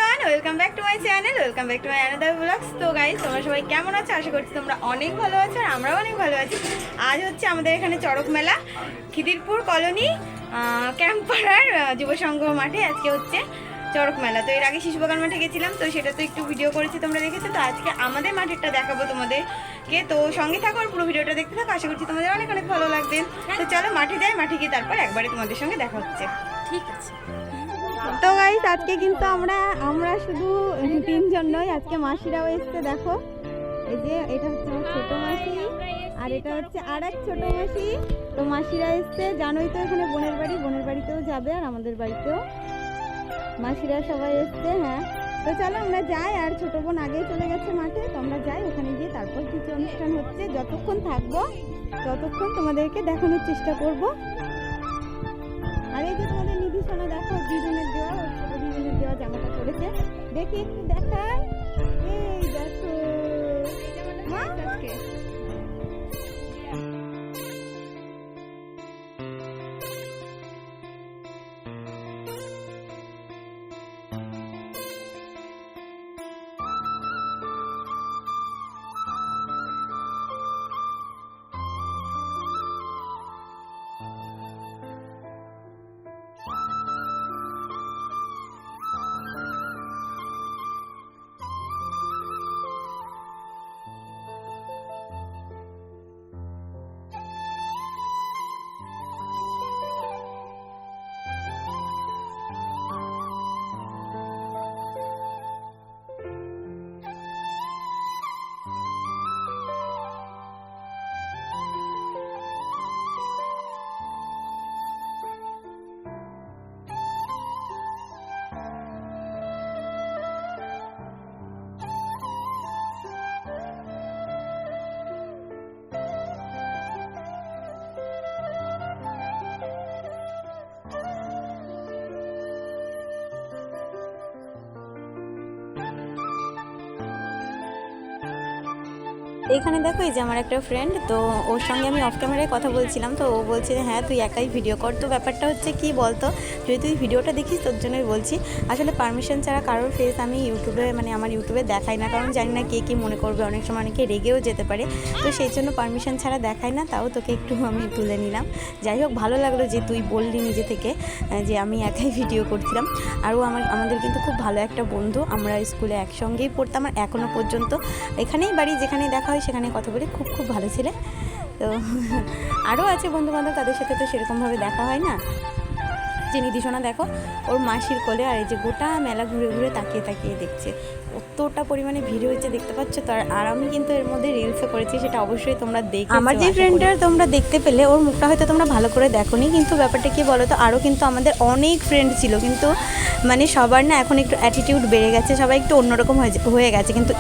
Everyone, welcome back to my channel, welcome back to my another blogs. তো guys, তোমরা সবাই কেমন আছো? আশা করছি তোমরা অনেক ভালো আছো আর আমরাও অনেক ভালো আছি। আজ হচ্ছে আমাদের এখানে চড়ক মেলা, খিদিরপুর কলোনি ক্যাম্পাড়ার যুব সংঘ মাঠে আজকে হচ্ছে চড়ক মেলা। তো এর আগে শিশুবাগান মাঠে গেছিলাম, তো সেটা তো একটু ভিডিও করেছি, তোমরা দেখেছো। তো আজকে আমাদের মাঠেরটা দেখাবো তোমাদেরকে, তো সঙ্গে থাকো আর পুরো ভিডিওটা দেখতে থাকো। আশা করছি তোমাদের অনেক অনেক ভালো লাগবে। তো চলো মাঠে যাই, মাঠে গিয়ে তারপর একবারে তোমাদের সঙ্গে দেখা হচ্ছে। ঠিক আছে। তো গাইস, আজকে কিন্তু আমরা শুধু তিনজন নই, আজকে মাসিরাও এসছে। দেখো, এই যে এটা হচ্ছে আমার ছোট মাসি, আর এটা হচ্ছে আর এক ছোট মাসি। তো মাসিরা এসছে, জানোই তো এখানে বোনের বাড়িতেও যাবে, আর আমাদের বাড়িতেও মাসিরা সবাই এসছে। হ্যাঁ, তো চলো আমরা যাই। আর ছোট বোন আগেই চলে গেছে মাঠে, তো আমরা যাই ওখানে গিয়ে তারপর কিছু অনুষ্ঠান হচ্ছে, যতক্ষণ থাকবো ততক্ষণ তোমাদেরকে দেখানোর চেষ্টা করব। আর এই যে তোমাদের নিধি সোনা, দেখো দিদুনের দেওয়া, ওর ছোট দিদুনের দেওয়া জামাটা পরেছে, দেখি একটু দেখান। এই দেখো মা, আজকে এখানে দেখো, এই যে আমার একটা ফ্রেন্ড, তো ওর সঙ্গে আমি অফ ক্যামেরায় কথা বলছিলাম। তো ও বলছে যে হ্যাঁ তুই একাই ভিডিও কর। তো ব্যাপারটা হচ্ছে কি বলতো, যদি তুই ভিডিওটা দেখিস তোর জন্যই বলছি। আসলে পারমিশন ছাড়া কারোর ফেস আমি ইউটিউবে আমার ইউটিউবে দেখাই না, কারণ জানি না কে কী মনে করবে, অনেক সময় অনেকে রেগেও যেতে পারে। তো সেই জন্য পারমিশন ছাড়া দেখাই না, তাও তোকে একটু আমি তুলে নিলাম। যাই হোক, ভালো লাগলো যে তুই বললি নিজে থেকে যে আমি একাই ভিডিও করছিলাম। আরও আমাদের কিন্তু খুব ভালো একটা বন্ধু, আমরা স্কুলে একসঙ্গেই পড়তাম, আর এখনও পর্যন্ত এখানেই বাড়ি, যেখানেই দেখা হয় সেখানে কথা বলি। খুব খুব ভালো ছেলে। তো আরও আছে বন্ধুবান্ধব, তাদের সাথে তো সেরকমভাবে দেখা হয় না। যে নিধিসোনা দেখো, ওর মাসির কোলে, আর এই যে গোটা মেলা ঘুরে ঘুরে তাকিয়ে তাকিয়ে দেখছে। কতটা পরিমাণে ভিড় হয়েছে দেখতে পাচ্ছ তো। আর আমি কিন্তু এর মধ্যে রিলসও করেছি, সেটা অবশ্যই তোমরা দেখে। আমার যে ফ্রেন্ডটার তোমরা দেখতে পেলে, ওর মুখটা হয়তো তোমরা ভালো করে দেখোনি, কিন্তু ব্যাপারটা কি বলো তো, আরও কিন্তু আমাদের অনেক ফ্রেন্ড ছিল, কিন্তু সবার না এখন একটু অ্যাটিটিউড বেড়ে গেছে, সবাই একটু অন্যরকম হয়ে গেছে। কিন্তু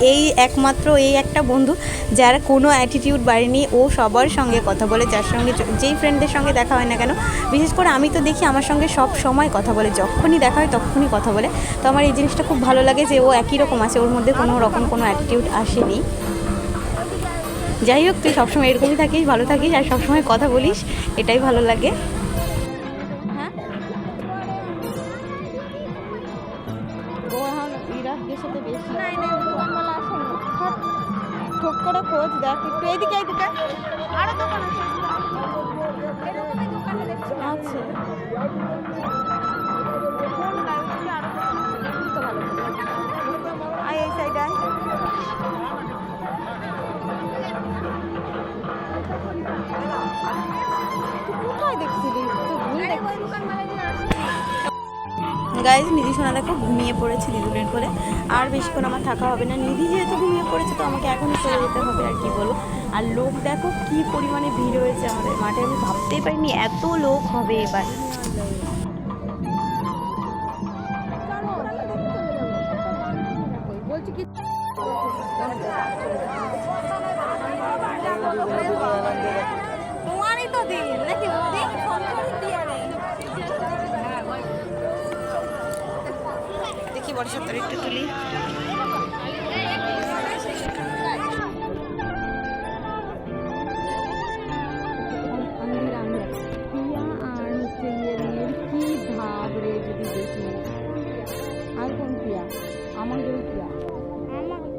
একমাত্র এই একটা বন্ধু যার কোনো অ্যাটিটিউড বাড়েনি, ও সবার সঙ্গে কথা বলে, যার সঙ্গে যেই ফ্রেন্ডদের সঙ্গে দেখা হয় না কেন, বিশেষ করে আমি তো দেখি আমার সঙ্গে সব সময় কথা বলে, যখনই দেখা হয় তখনই কথা বলে। তো আমার এই জিনিসটা খুব ভালো লাগে যে ও একই রকম আছে, ওর মধ্যে কোনো রকম কোনো অ্যাটিটিউড আসেনি। যাই হোক, তুই সবসময় এরকমই থাকিস, ভালো থাকিস, আর সবসময় কথা বলিস, এটাই ভালো লাগে। হ্যাঁ, ও এখন ইরাকদের সাথে বেশি মেলা আসে না। ঠোক করে খোঁজ, দেখ একটু এইদিকে এইদিকে, আরো দোকান আছে, এরকমই দোকানে দেখছি। আচ্ছা, আয় এই সাইডে আয়। কোথায় দেখছিলি? তো ভুল দেখছিস। গাইজ, নিধি সোনা দেখো ঘুমিয়ে পড়েছে দিদুনের কোলে। আর বেশিক্ষণ আমার থাকা হবে না, নিধি যেহেতু ঘুমিয়ে পড়েছে তো আমাকে এখনই চলে যেতে হবে, আর কি বলো। আর লোক দেখো কি পরিমাণে ভিড় হয়েছে আমাদের মাঠে, আমি ভাবতেই পারিনি এত লোক হবে এবার। বলছি কি, তোমারই তো দিন নাকি দেখি বড় সত্তর একটু তুলি। কি ভাব রে, যদি দেখি আর কোন প্রিয়া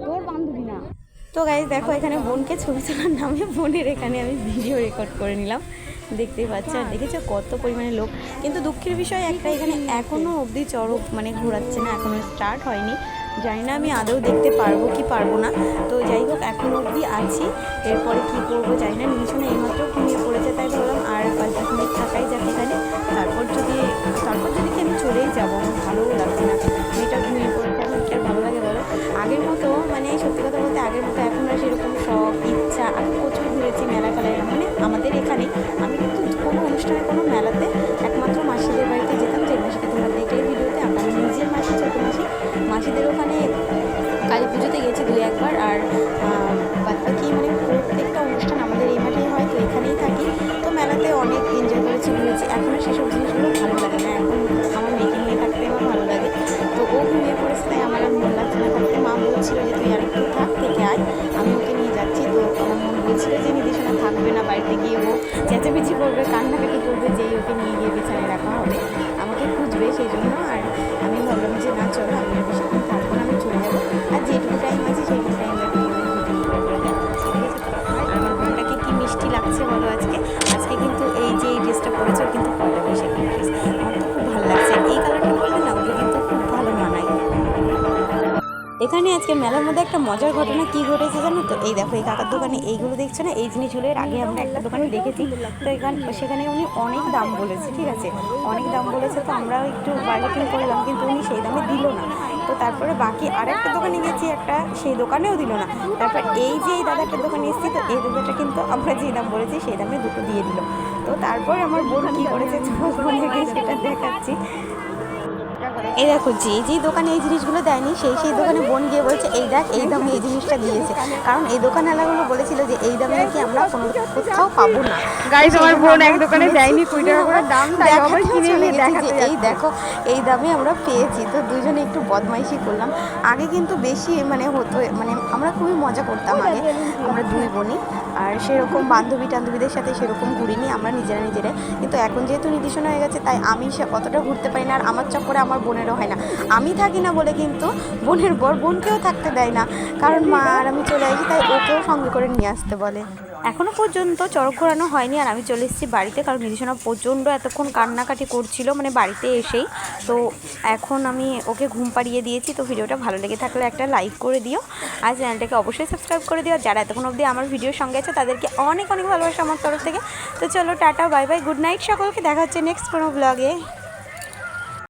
তোর বান্ধবী না। তো গাইজ দেখো এখানে বোনকে ছবি তোলার নামে বোনের এখানে আমি ভিডিও রেকর্ড করে নিলাম, দেখতেই পাচ্ছি। আর দেখেছো কত পরিমাণে লোক, কিন্তু দুঃখের বিষয় একটা, এখানে এখনও অবধি চড়ক মানে ঘোরাচ্ছে না, এখনও স্টার্ট হয়নি। জানি না আমি আদৌ দেখতে পারবো কি পারবো না। তো যাই হোক এখনও অবধি আছি, এরপরে কী করবো জানি না। নিমিশনে এইমাত্র ঘুমিয়ে পড়েছে, তাই ভাবলাম আর 5-10 মিনিট থাকাই যাক এখানে, তারপর যদি কি আমি চলেই যাবো। আমার ভালোও লাগছে না, মেয়েটা ঘুমিয়ে পড়েছে, এখন কি আর ভালো লাগে বলো। আগের মতো মানে সত্যি কথা বলতে আগের মতো এখন আর সেরকম শখ ইচ্ছা, আমি প্রচুর ঘুরেছি মেলা খেলায়, মানে আমাদের এখানে আমি কিন্তু কোনো অনুষ্ঠানে কোনো মেলাতে একমাত্র মাসিদের বাড়িতে যেতাম, যে মাসিকে তোমরা দেখলে ভিডিওতে। আমার নিজের মাসি, ছোটো মাসিদের ওখানে কালী পুজোতে গেছি 2-1 বার। আর বাদ বাকি মানে প্রত্যেকটা অনুষ্ঠান আমাদের এই মাঠেই হয়, তো এখানেই থাকি। তো মেলাতে অনেক এনজয় করেছি, ঘুরেছি। এখন আর সেসব জিনিসগুলো ভালো লাগে না, এখন আমার মেয়েকে নিয়ে থাকতে আমার ভালো লাগে। তো ও ঘুমিয়ে পড়েছে, তাই আমার আর মন লাগছে না থাকতে। মা বলছিল যে তুই আর একটু থাক, থেকে আয়, আমি ওকে নিয়ে যাচ্ছি। তো আমার মন বলছিল যে নির্দেশনা থাকবে না, বাড়িতে গিয়ে ও চেঁচামেচি করবে, কান্নাকাটি করবে, যেই ওকে নিয়ে গিয়ে বিছানায় রাখা হবে, আমাকে খুঁজবে সেই জন্য। আর আমি ভাবলাম যে না চলো, আমি আর বেশিক্ষণ থাকবো না, আমি চলে যাবো। আর যেটুকু টাইম আছে সেইটুকু টাইম আর আমার বোনটাকে কি মিষ্টি লাগছে বলো আজকে। আজকে কিন্তু এই যে এই ড্রেসটা পরেছে, ও কিন্তু পয়লা বৈশাখী ড্রেস, আমার তো খুব ভালো লাগছে। এই কালারটা পরলে না ওকে কিন্তু খুব ভালো মানায়। এখানে আজকে মেলার মধ্যে একটা মজার ঘটনা কি ঘটেছে জানো তো? এই দেখো এই কাকার দোকানে এইগুলো দেখছো না, এই জিনিসগুলো এর আগে আমরা একটা দোকানে দেখেছি। তো সেখানে উনি অনেক দাম বলেছে, ঠিক আছে, অনেক দাম বলেছে। তো আমরাও একটু বার্গেনিং করলাম, কিন্তু উনি সেই দামে দিল না। তো তারপরে বাকি আরেকটা দোকানে গেছি একটা, সেই দোকানেও দিল না। তারপর এই যে এই দাদাটার দোকানে এসেছি, তো এই দাদাটা কিন্তু আমরা যে দাম বলেছি সেই দামে দুটো দিয়ে দিল। তো তারপর আমার বোন কী করেছে সেটা দেখাচ্ছি। এই দেখো যেই দোকানে এই জিনিসগুলো দেয়নি, সেই দোকানে বোন গিয়ে বলছে এই দেখ এই দামে এই জিনিসটা দিয়েছে। কারণ এই দোকানওয়ালাগুলো বলেছিল যে এই দামে নাকি আমরা কোথাও পাবো না। গাইস আমার বোন এক দোকানে দেয়নি 20 টাকা করে দাম, তাই আবার কিনে নিয়ে দেখাতে এই দেখো এই দামে আমরা পেয়েছি। তো দুজনে একটু বদমাইশি করলাম। আগে কিন্তু বেশি মানে হতো, মানে আমরা খুবই মজা করতাম আগে, আমরা দুই বোনই। আর সেরকম বান্ধবীদের সাথে সেরকম ঘুরিনি আমরা নিজেরা। কিন্তু এখন যেহেতু নির্দেশনা হয়ে গেছে, তাই আমি অতটা ঘুরতে পারি না। আর আমার চক্করে আমার বোনেরও হয় না, আমি থাকি না বলে কিন্তু বোনের বর বোনকেও থাকতে দেয় না, কারণ মা আর আমি চলে আসি, তাই ওকেও সঙ্গে করে নিয়ে আসতে বলে। এখনও পর্যন্ত চড়ক ঘোরানো হয়নি, আর আমি চলে এসেছি বাড়িতে, কারণ নির্দেশনা প্রচণ্ড এতক্ষণ কান্নাকাটি করছিল মানে বাড়িতে এসেই। তো এখন আমি ওকে ঘুম পাড়িয়ে দিয়েছি। তো ভিডিওটা ভালো লেগে থাকলে একটা লাইক করে দিও, আর চ্যানেলটাকে অবশ্যই সাবস্ক্রাইব করে দিও। যারা এতক্ষণ অবধি আমার ভিডিওর সঙ্গে আছে তাদেরকে অনেক অনেক ভালোবাসা আমার তরফ থেকে। তো চলো tata, bye bye, good night সকলকে, দেখা হচ্ছে নেক্সট কোনো ব্লগে।